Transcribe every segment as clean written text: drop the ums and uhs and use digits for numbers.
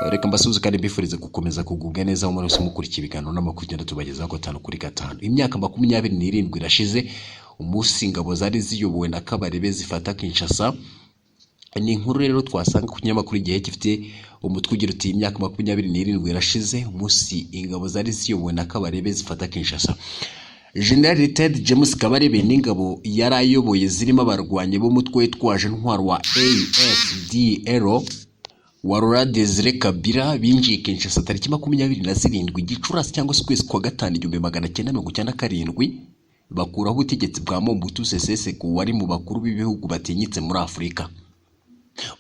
Reka mbasubize kandi mbifurize gukomeza kugubwa neza muri wese mukurikiye ibiganiro n'amakuru ugenda tubagezaho 5 kuri 5. Imyaka 27 irashize umunsi ingabo zari ziyobowe na Kabarebe zifata Kinshasa. Ni inkuru rero twasanga ku kinyamakuru Igihe gifite umutwe ugira uti imyaka 27 irashize umunsi ingabo zari ziyobowe na Kabarebe zifata Kinshasa. General Ted James Kabarebe n'ingabo yarayoboye zirimo abarwanye b'umutwe witwaje ntwaro wa AFDL wa Laurent Desire Kabila binjiye Kinshasa tariki 27 Gicurasi cyangwa se kwezi kwa gatanu 1997 bakuraho ubutegetsi bwa Mobutu Sese Seko wari mu bakuru b'ibihugu batinyitse muri Afurika.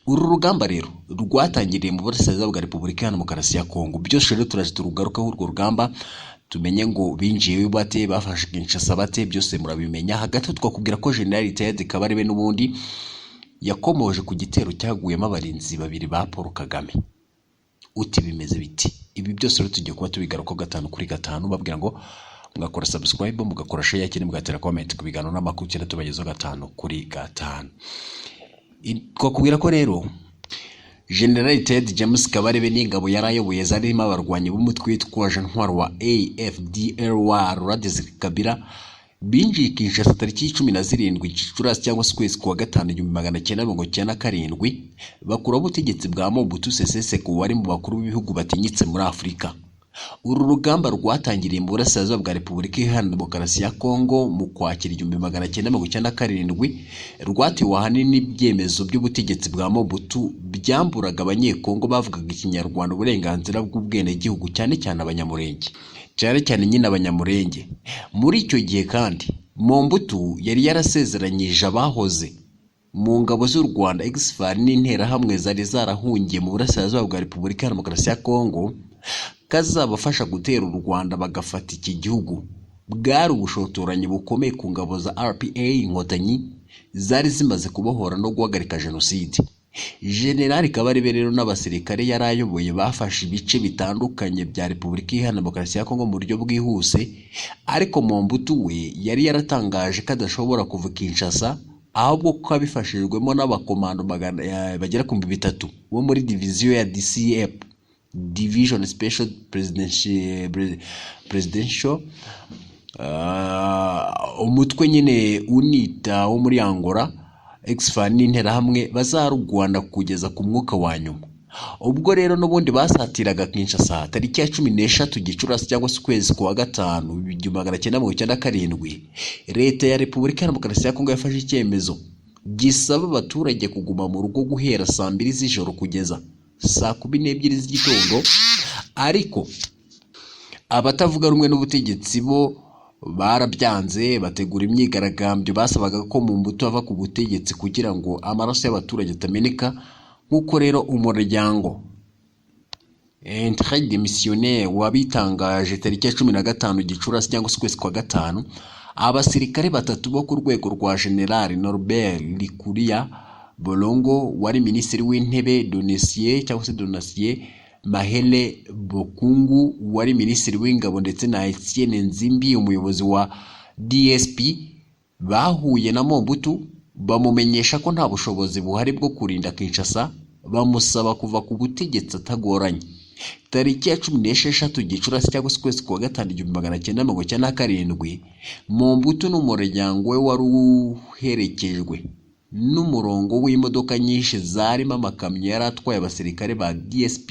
Uru rugamba rero rwatangiriye mu burasirazuba bwa Repubulika ya Demokarasi ya Kongo. Byose rero turaje turugarukaho urwo rugamba tumenye ngo binjiye bate bafashe Kinshasa bate byose murabimenya. Hagati twakubwira ko General Ted Kabarebe n'ubundi yakomoje ku gitero cyaguyemo abarinzi babiri ba Paul Kagame. Uti bimeze biti ibi byose rero tugiye kuba tubigaruka 5 kuri 5 babwira ngo mugakora subscribe mugakora share cyane mugatera comment ku biganiro n'amakuru cyane tubagezaho 5 kuri 5. Twakubwira ko rero General Ted James Kabarebe n'ingabo yarayoboye zarimo abarwanye b'umutwe witwaje ntwaro wa AFDL wa Laurent Desire Kabila binjiye Kinshasa tariki 17 Gicurasi cyangwa se kwezi kwa gatanu 1997 bakuraho ubutegetsi bwa Mobutu Sese Seko wari mu bakuru b'ibihugu batinyitse muri Afurika. Uru rugamba rwatangiriye mu burasirazuba bwa Repubulika Iharanira Demokarasi ya Kongo mu Kwakira 1997 rwatewe ahanini n'ibyemezo by'ubutegetsi bwa Mobutu byamburaga abanyekongo bavugaga ikinyarwanda uburenganzira bw'ubwenegihugu cyane cyane abanyamurenge. Cyane nyine abanyamurenge. Muri icyo gihe kandi Mobutu yari yarasezeranyije abahoze mu ngabo z'u Rwanda exfar n'interahamwe zari zarahungiye mu burasirazuba bwa Repubulika ya Demokarasi ya Kongo kazabafasha gutera u Rwanda bagafata iki gihugu. Bwari ubushotoranyi bukomeye ku ngabo za RPA inkotanyi zari zimaze kubohora no guhagarika jenoside. General Kabarebe rero n'abasirikare yarayoboye bafashe ibice bitandukanye bya Repubulika Iharanira Demokarasi ya Kongo mu buryo bwihuse, ariko Mobutu we yari yaratangaje ko adashobora kuva Kinshasa ahubwo ko abifashijwemo n'abakomando bagera ku 300 bo muri division ya DCF Division Special Presidential umutwe nyine unita wo muri Angola exfar n'interahamwe bazarugwanda kugeza ku mwuka wa nyuma. Ubwo rero n'ubundi basatiraga Kinshasa tariki ya 13 Gicurasi cyangwa se kwezi kwa gatanu 1997 leta ya Repubulika ya Demokarasi ya Kongo yafashe icyemezo gisaba abaturage kuguma mu rugo guhera saa 2 z'ijoro kugeza saa 12 z'igitondo, ariko abatavuga rumwe n'ubutegetsi bo barabyanze bategura imyigaragambyo basabaga ko Mobutu ava ku butegetsi kugira ngo amaraso y'abaturage atameneka. Nkuko rero umuryango Entraide Missionnaire wabitangaje tariki ya 15 Gicurasi cyangwa se kwezi kwa gatanu, abasirikare batatu bo ku rwego rwa General Norbert Likuria Bolongo wari minisitiri w'intebe, Donatien Mahele Bokungu wari minisitiri w'ingabo ndetse na Etienne Nzimbi umuyobozi wa DSP bahuye na Mobutu bamumenyesha ko nta bushobozi buhari bwo kurinda Kinshasa, bamusaba kuva ku butegetsi atagoranye. Tariki ya 16 Gicurasi cyangwa se kwezi kwa gatanu 1997 Mobutu n'umuryango we wari uherekejwe n'umurongo w'imodoka nyinshi zarimo amakamyo yari atwaye abasirikare ba DSP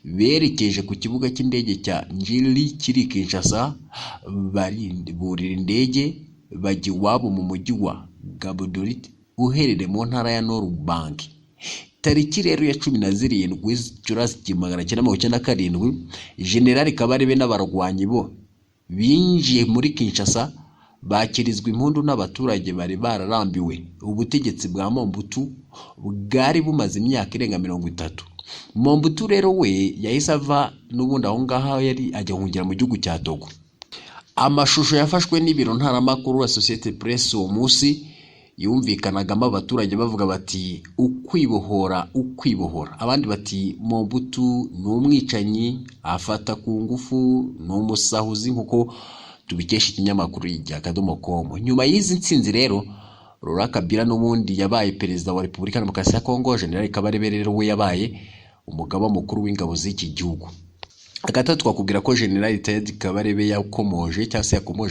berekeje ku kibuga cy'indege cya Njili kiri Kinshasa. Burira indege bajya iwabo mu mujyi wa Gaborone uherereye mu ntara ya Nord Bank. Tariki rero ya 17 Gicurasi 1997 General Kabarebe n'abarwanyi bo binjiye muri Kinshasa bakirizwa impundu n'abaturage bari bararambiwe ubutegetsi bwa Mobutu bwari bumaze imyaka irenga 30. Mobutu rero we yahise ava n'ubundi aho ngaho yari ajya hungira mu gihugu cya Togo. Amashusho yafashwe n'ibiro ntaramakuru ya Societe Presse uwo munsi yumvikanagamo abaturage bavuga bati ukwibohora, abandi bati Mobutu n'umwicanyi afata ku ngufu n'umusahuzi nkuko tubikesha ikinyamakuru ya Kadomo.com. Nyuma y'izi nsinzi rero Laurent Kabila n'ubundi yabaye perezida wa Repubulika ya Demokarasi ya Kongo. General Kabarebe rero we yabaye umugaba mukuru w'ingabo z'iki gihugu. Gatatu twakubwira ko General Ted Kabarebe yakomoje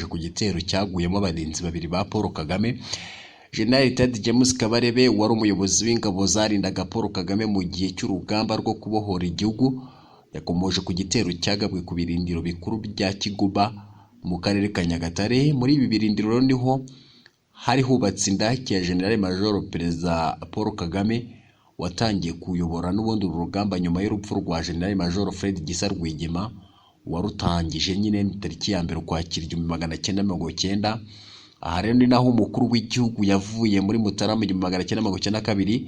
ku gitero cyaguyemo abarinzi babiri ba Paul Kagame. General Ted James Kabarebe wari umuyobozi w'ingabo zarindaga Paul Kagame mu gihe cy'urugamba rwo kubohora igihugu, yakomoje ku gitero cyagabwe ku birindiro bikuru bya Kiguba mu karere ka Nyagatare. Muri ibi birindiro niho hari hubatse indake ya General Major Perezida Paul Kagame watangiye kuyobora n'ubundi urugamba nyuma y'urupfu rwa General Major Fred Gisa Rwigema warutangije nyine tariki ya 1 Ukwakira 1990. Aha rero ni naho umukuru w'igihugu yavuye muri Mutarama 1992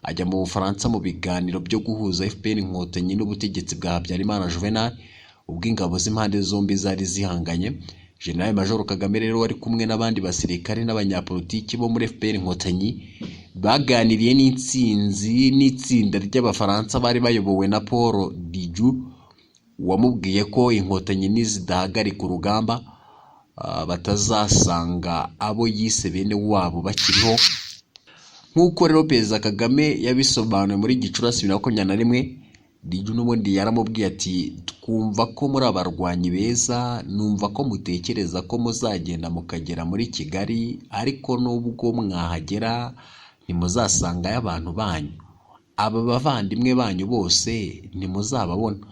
ajya mu Bufaransa mu biganiro byo guhuza FPR Inkotanyi n'ubutegetsi bwa Habyarimana Juvenal, ubwo ingabo z'impande zombi zari zihanganye. General Major Kagame rero wari kumwe n'abandi basirikare n'abanyapolitiki bo muri FPR Inkotanyi baganiriye n'itsinda ry'abafaransa bari bayobowe na Paul Diju, wamubwiye ko Inkotanyi nizidahagarika urugamba batazasanga abo yise bene wabo bakiriho. Nk'uko rero Perezida Kagame yabisobanuye muri Gicurasi 2021, Diju n'ubundi yaramubwiye ati twumva ko muri abarwanyi beza, numva ko mutekereza ko muzagenda mukagera muri Kigali, ariko nubwo mwahagera ntimuzasanga abantu banyu, aba bavandimwe banyu bose ntimuzababona.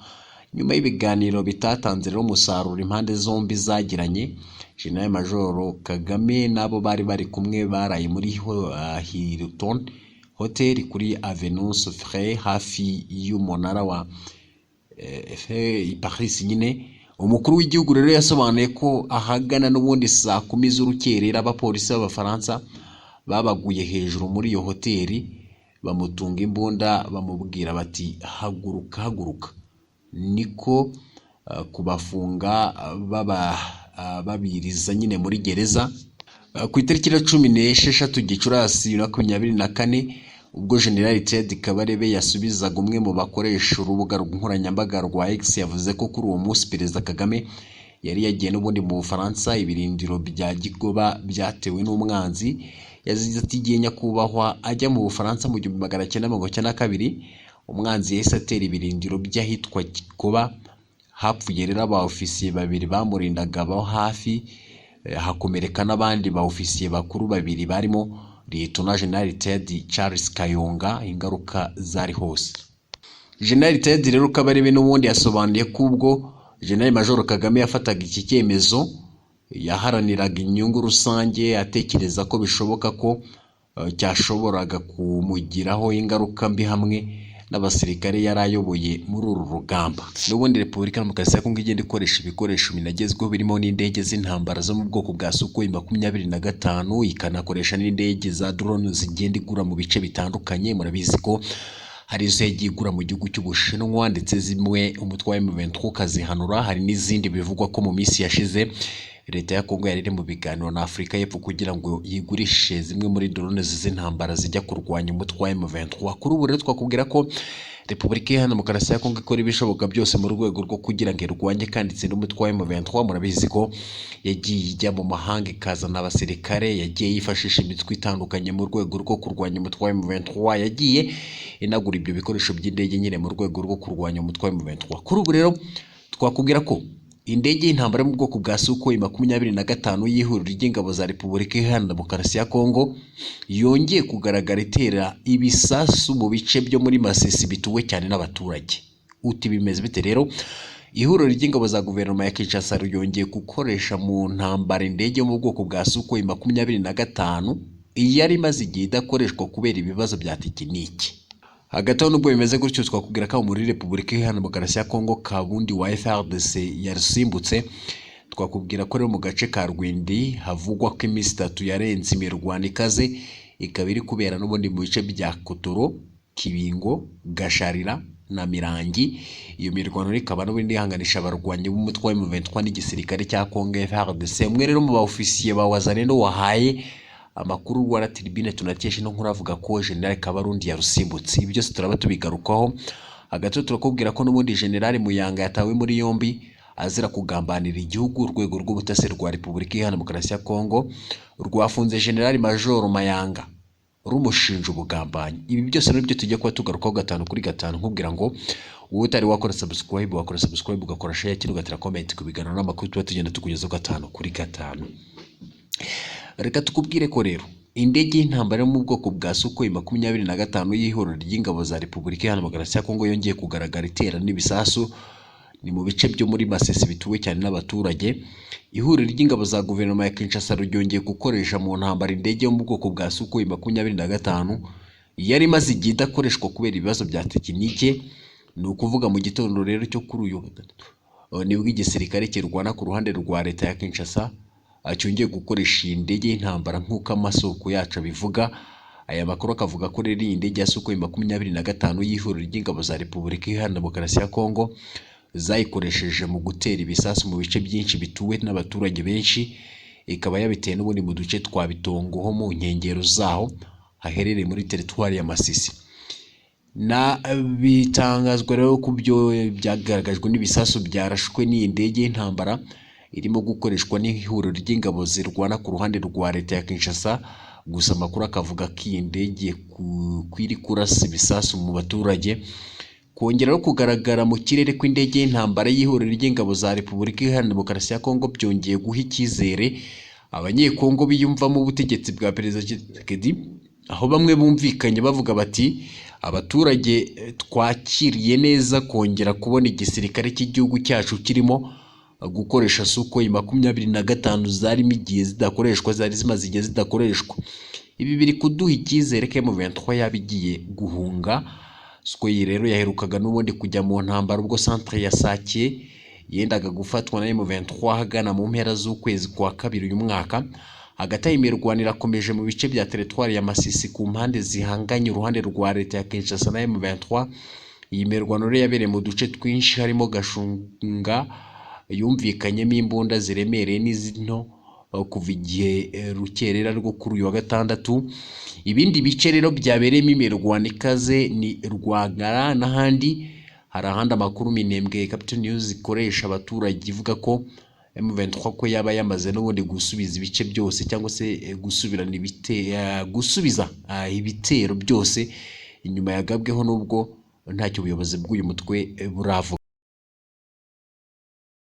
Nyuma y'ibiganiro bitatanze rero umusaruro impande zombi zagiranye, General Major Kagame nabo bari bari kumwe baraye muri Hilton Hotel kuri Avenue Sofre hafi y'umunara wa Paris nyine. Umukuru w'igihugu rero yasobanuye ko ahagana n'ubundi saa 10 z'urukerera abapolisi b'abafaransa babaguye hejuru muri iyo hoteli, bamutunga imbunda bamubwira bati haguruka, niko kubafunga babiriza nyine muri gereza. Ku itariki ya 16 Gicurasi 2024 ubwo General Ted Kabarebe yasubizaga umwe mu bakoresha urubuga nkoranyambaga rwa X, yavuze ko kuri uwo munsi Perezida Kagame yari yagiye n'ubundi mu Bufaransa ibirindiro bya Gigoba byatewe n'umwanzi. Yazize ati igihe nyakubahwa ajya mu Bufaransa mu 1992 umwanzi yahise atera ibirindiro by'ahitwa Gigoba, hapfuye rero aba ofisiye babiri bamurindaga aho hafi, hakomereka n'abandi ba ofisiye bakuru babiri barimo Lieutenant General Ted Charles Kayonga. Ingaruka zari hose. General Ted rero Kabarebe n'ubundi yasobanuye ko ubwo General Major Kagame yafataga iki cyemezo yaharaniraga inyungu rusange, atekereza ko bishoboka ko cyashoboraga kumugiraho ingaruka mbi hamwe n'abasirikare yarayoboye muri uru rugamba. N'ubundi Repubulika Demokarasi ya Kongo igenda ikoresha ibikoresho binagezweho birimo n'indege z'intambara zo mu bwoko bwa Sukhoi 25, ikanakoresha n'indege za drone zigenda igura mu bice bitandukanye. Murabizi ko hari izo yagiye igura mu gihugu cy'Ubushinwa ndetse zimwe umutwe wa M23 ukazihanura. Hari n'izindi bivugwa ko mu minsi yashize leta ya Kongo yari iri mu biganiro na Afurika y'Epfo kugira ngo yigurishe zimwe muri drone z'intambara zijya kurwanya umutwe wa M23. Kuri ubu rero twakubwira ko Repubulika Iharanira Demokarasi ya Kongo ikora ibishoboka byose mu rwego rwo kugira ngo irwanye kandi itsinde umutwe wa M23. Murabizi ko yagiye ijya mu mahanga ikazana abasirikare, yagiye yifashisha imitwe itandukanye mu rwego rwo kurwanya umutwe wa M23, yagiye inagura ibyo bikoresho by'indege nyine mu rwego rwo kurwanya umutwe wa M23. Kuri ubu rero twakubwira ko indege y'intambara mu bwoko bwa Sukhoi 25 y'ihuriro ry'ingabo za Repubulika Iharanira Demokarasi ya Kongo yongeye kugaragara itera ibisasu mu bice byo muri Masisi bituwe cyane n'abaturage. Uti bimeze bite rero? Ihuriro ry'ingabo za guverinoma ya Kinshasa yongeye gukoresha mu ntambara indege yo mu bwoko bwa Sukhoi 25 yari maze igihe idakoreshwa kubera ibibazo bya tekiniki. Hagati aho nubwo bimeze gutyo twakubwira ko muri Repubulika Iharanira Demokarasi ya Kongo Kabundi wa FARDC yarusimbutse. Twakubwira ko rero mu gace ka Rwindi havugwa ko iminsi 3 yarenze imirwano ikaze, ikaba iri kubera n'ubundi mu bice bya Kotoro, Kibingo, Gasharira na Mirangi. Iyo mirwano ikaba n'ubundi ihanganisha abarwanyi b'umutwe wa M23 n'igisirikare cya Kongo FARDC. Umwe rero mu ba ofisiye ba Wazalendo wahaye amakuru wa Tribune tunakesha no nkuravuga ko General Kabarundi yarusimbutse. Ibyo byose turaba tubigarukaho. Hagati turakubwira ko n'ubundi General Muyanga yatawe muri yombi azira kugambanira igihugu. Urwego rw'ubutasi rwa Repubulika Iharanira Demokarasi ya Kongo rwafunze General Major Mayanga rumushinja ubugambanyi. Ibi byose nabyo tujya kuba tugarukaho 5 kuri 5 nkubwira ngo wowe utari wakora subscribe ugakora share cyangwa ugatera comment ku biganiro n'amakuru tuba tugenda tukugezaho 5 kuri 5. Reka tukubwire ko rero indege y'intambara yo mu bwoko bwa Sukhoi 25 y'ihuriro ry'ingabo za Repubulika Iharanira Demokarasi ya Kongo yongeye kugaragara itera n'ibisasu ni mu bice byo muri Masisi bituwe cyane n'abaturage. Ihuriro ry'ingabo za guverinoma ya Kinshasa ryongeye gukoresha mu ntambara indege yo mu bwoko bwa Sukhoi 25 yari maze igihe idakoreshwa kubera ibibazo bya tekinike. Ni ukuvuga mu gitondo rero cyo kuri uyu nibwo igisirikare kirwana ku ruhande rwa leta ya Kinshasa cyongeye gukoresha iyi ndege y'intambara nk'uko amasoko yacu abivuga. Aya makuru akavuga ko rero iyi ndege ya Sukhoi 25 y'ihuriro ry'ingabo za Repubulika Iharanira Demokarasi ya Kongo zayikoresheje mu gutera ibisasu mu bice byinshi bituwe n'abaturage benshi, ikaba yabiteye n'ubundi mu duce twa Bitongo ho mu nkengero zaho haherereye muri teritwari ya Masisi. Na bitangazwa rero ku byo byagaragajwe n'ibisasu byarashwe n'iyi ndege y'intambara irimo gukoreshwa n'ihuriro ry'ingabo zirwana ku ruhande rwa leta ya Kinshasa. Gusa amakuru akavuga ko iyi ndege kwiri kurasa ibisasu mu baturage. Kongera no kugaragara mu kirere kw'indege y'intambara y'ihuriro ry'ingabo za Repubulika Iharanira Demokarasi ya Kongo byongeye guha icyizere abanyekongo biyumvamo ubutegetsi bwa Perezida Tshisekedi, aho bamwe bumvikanye bavuga bati abaturage twakiriye neza kongera kubona igisirikare cy'igihugu cyacu kirimo gukoresha Sukhoi 25 zarimo igihe zidakoreshwa, zari zimaze igihe zidakoreshwa. Ibi biri kuduha icyizere ko M23 yabigiye guhunga. Sukhoi rero yaherukaga n'ubundi kujya mu ntambara ubwo centre ya Sake yendaga gufatwa na M23 hagana mu mpera z'ukwezi kwa kabiri uyu mwaka. Hagati y'imirwano irakomeje mu bice bya teritwari ya Masisi ku mpande zihanganye uruhande rwa leta ya Kinshasa na M23. Iyi mirwano rero yabereye mu duce twinshi harimo Gashunga yumvikanyemo imbunda ziremereye n'izino kuva igihe rukerera rwo kuri uyu wa gatandatu. Ibindi bice rero byabereyemo imirwano ikaze ni Rwagara n'ahandi. Hari ahandi amakuru Minembwe Capital News ikoresha abaturage ivuga ko M23 ko yaba yamaze n'ubundi gusubiza ibice byose cyangwa se gusubiza ibitero byose inyuma yagabweho, nubwo ntacyo ubuyobozi bw'uyu mutwe buravuga.